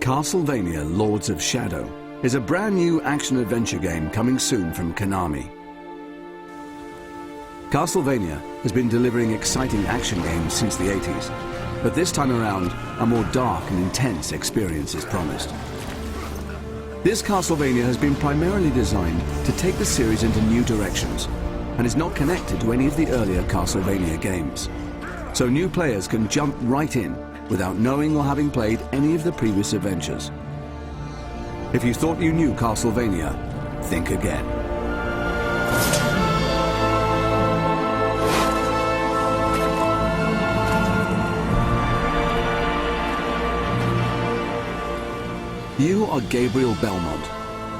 Castlevania Lords of Shadow is a brand new action-adventure game coming soon from Konami. Castlevania has been delivering exciting action games since the 80s, but this time around, a more dark and intense experience is promised. This Castlevania has been primarily designed to take the series into new directions and is not connected to any of the earlier Castlevania games. So new players can jump right in without knowing or having played any of the previous adventures. If you thought you knew Castlevania, think again. You are Gabriel Belmont,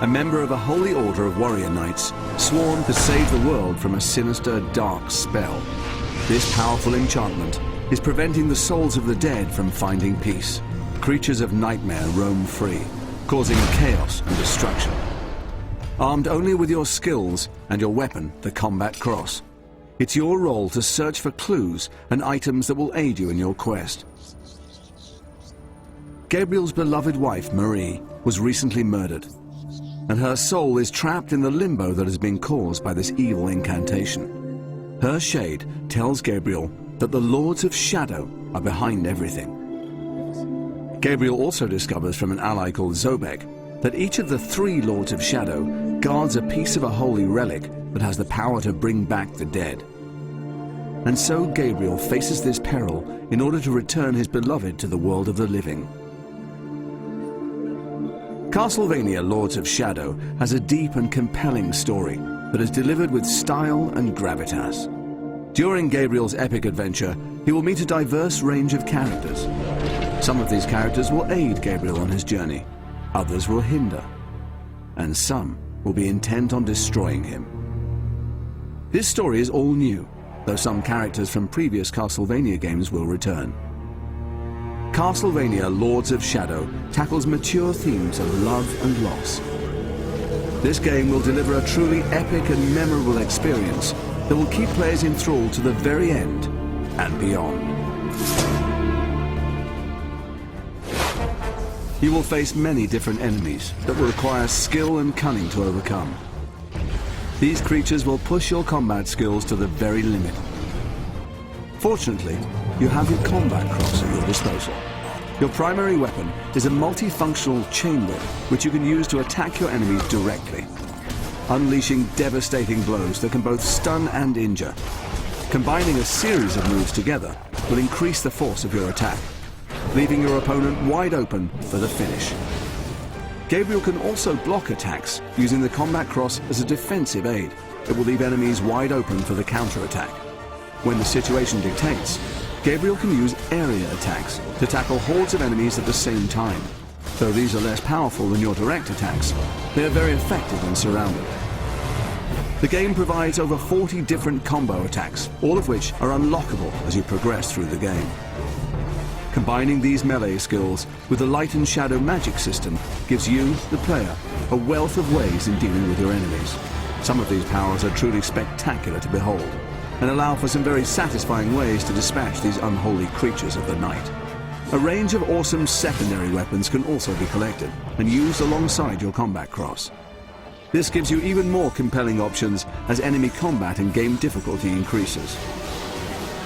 a member of a holy order of warrior knights sworn to save the world from a sinister, dark spell. This powerful enchantment is preventing the souls of the dead from finding peace. Creatures of nightmare roam free, causing chaos and destruction. Armed only with your skills and your weapon, the combat cross, it's your role to search for clues and items that will aid you in your quest. Gabriel's beloved wife, Marie, was recently murdered, and her soul is trapped in the limbo that has been caused by this evil incantation. Her shade tells Gabriel that the Lords of Shadow are behind everything. Gabriel also discovers from an ally called Zobek that each of the 3 Lords of Shadow guards a piece of a holy relic that has the power to bring back the dead. And so Gabriel faces this peril in order to return his beloved to the world of the living. Castlevania Lords of Shadow has a deep and compelling story that is delivered with style and gravitas. During Gabriel's epic adventure, he will meet a diverse range of characters. Some of these characters will aid Gabriel on his journey, others will hinder, and some will be intent on destroying him. This story is all new, though some characters from previous Castlevania games will return. Castlevania Lords of Shadow tackles mature themes of love and loss. This game will deliver a truly epic and memorable experience that will keep players enthralled to the very end and beyond. You will face many different enemies that will require skill and cunning to overcome. These creatures will push your combat skills to the very limit. Fortunately, you have your combat cross at your disposal. Your primary weapon is a multifunctional chain whip, which you can use to attack your enemies directly, unleashing devastating blows that can both stun and injure. Combining a series of moves together will increase the force of your attack, leaving your opponent wide open for the finish. Gabriel can also block attacks using the combat cross as a defensive aid. It will leave enemies wide open for the counter-attack. When the situation dictates, Gabriel can use area attacks to tackle hordes of enemies at the same time. Though these are less powerful than your direct attacks, they are very effective when surrounded. The game provides over 40 different combo attacks, all of which are unlockable as you progress through the game. Combining these melee skills with the light and shadow magic system gives you, the player, a wealth of ways in dealing with your enemies. Some of these powers are truly spectacular to behold, and allow for some very satisfying ways to dispatch these unholy creatures of the night. A range of awesome secondary weapons can also be collected and used alongside your combat cross. This gives you even more compelling options as enemy combat and game difficulty increases.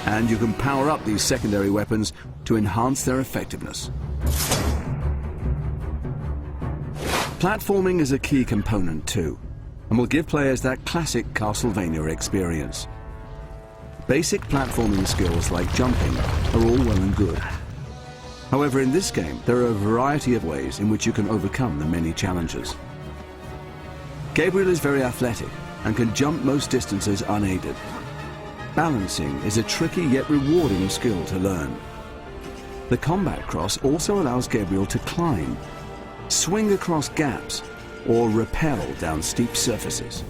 And you can power up these secondary weapons to enhance their effectiveness. Platforming is a key component too, and will give players that classic Castlevania experience. Basic platforming skills like jumping are all well and good. However, in this game, there are a variety of ways in which you can overcome the many challenges. Gabriel is very athletic and can jump most distances unaided. Balancing is a tricky yet rewarding skill to learn. The combat cross also allows Gabriel to climb, swing across gaps, or rappel down steep surfaces.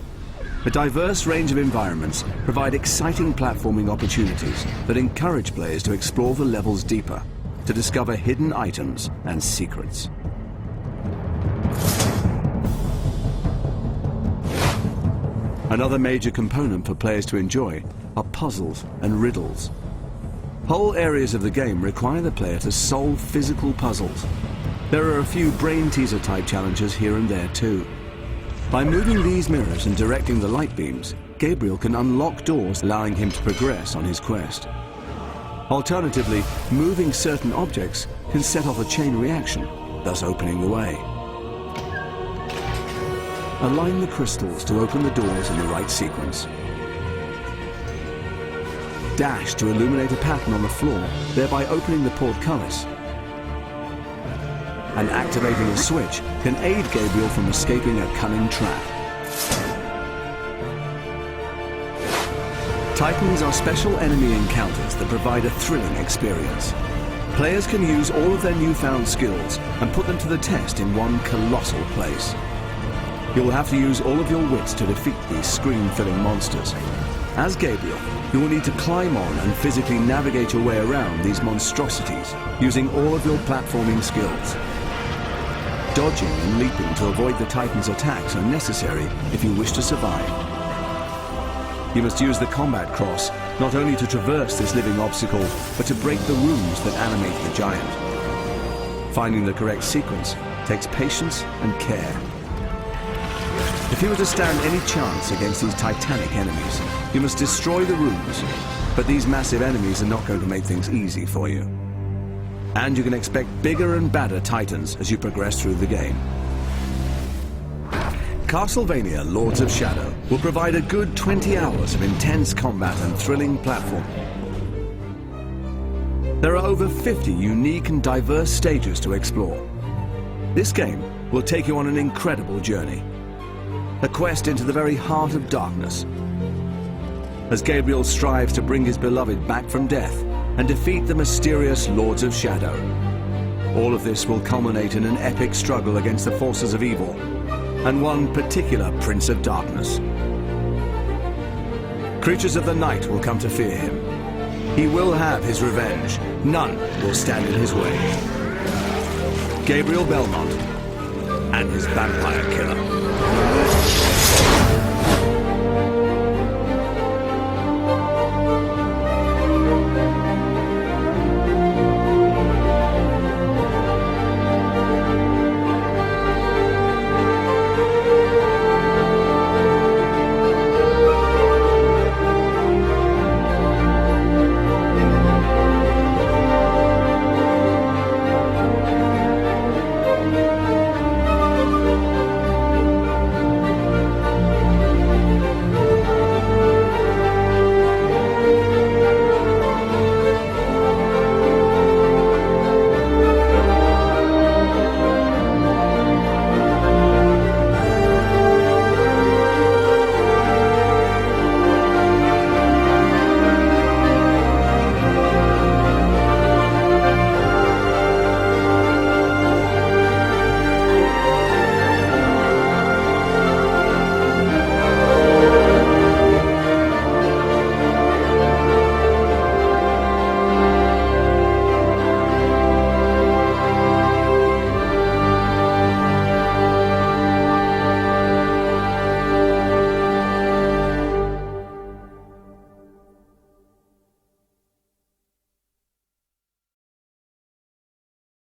A diverse range of environments provide exciting platforming opportunities that encourage players to explore the levels deeper, to discover hidden items and secrets. Another major component for players to enjoy are puzzles and riddles. Whole areas of the game require the player to solve physical puzzles. There are a few brain teaser type challenges here and there too. By moving these mirrors and directing the light beams, Gabriel can unlock doors, allowing him to progress on his quest. Alternatively, moving certain objects can set off a chain reaction, thus opening the way. Align the crystals to open the doors in the right sequence. Dash to illuminate a pattern on the floor, thereby opening the portcullis. And activating a switch can aid Gabriel from escaping a cunning trap. Titans are special enemy encounters that provide a thrilling experience. Players can use all of their newfound skills and put them to the test in one colossal place. You'll have to use all of your wits to defeat these screen-filling monsters. As Gabriel, you will need to climb on and physically navigate your way around these monstrosities, using all of your platforming skills. Dodging and leaping to avoid the Titan's attacks are necessary if you wish to survive. You must use the combat cross, not only to traverse this living obstacle, but to break the runes that animate the giant. Finding the correct sequence takes patience and care. If you were to stand any chance against these titanic enemies, you must destroy the runes, but these massive enemies are not going to make things easy for you. And you can expect bigger and badder Titans as you progress through the game. Castlevania Lords of Shadow will provide a good 20 hours of intense combat and thrilling platform. There are over 50 unique and diverse stages to explore. This game will take you on an incredible journey. A quest into the very heart of darkness. As Gabriel strives to bring his beloved back from death and defeat the mysterious Lords of Shadow. All of this will culminate in an epic struggle against the forces of evil, and one particular Prince of Darkness. Creatures of the night will come to fear him. He will have his revenge. None will stand in his way. Gabriel Belmont and his vampire killer.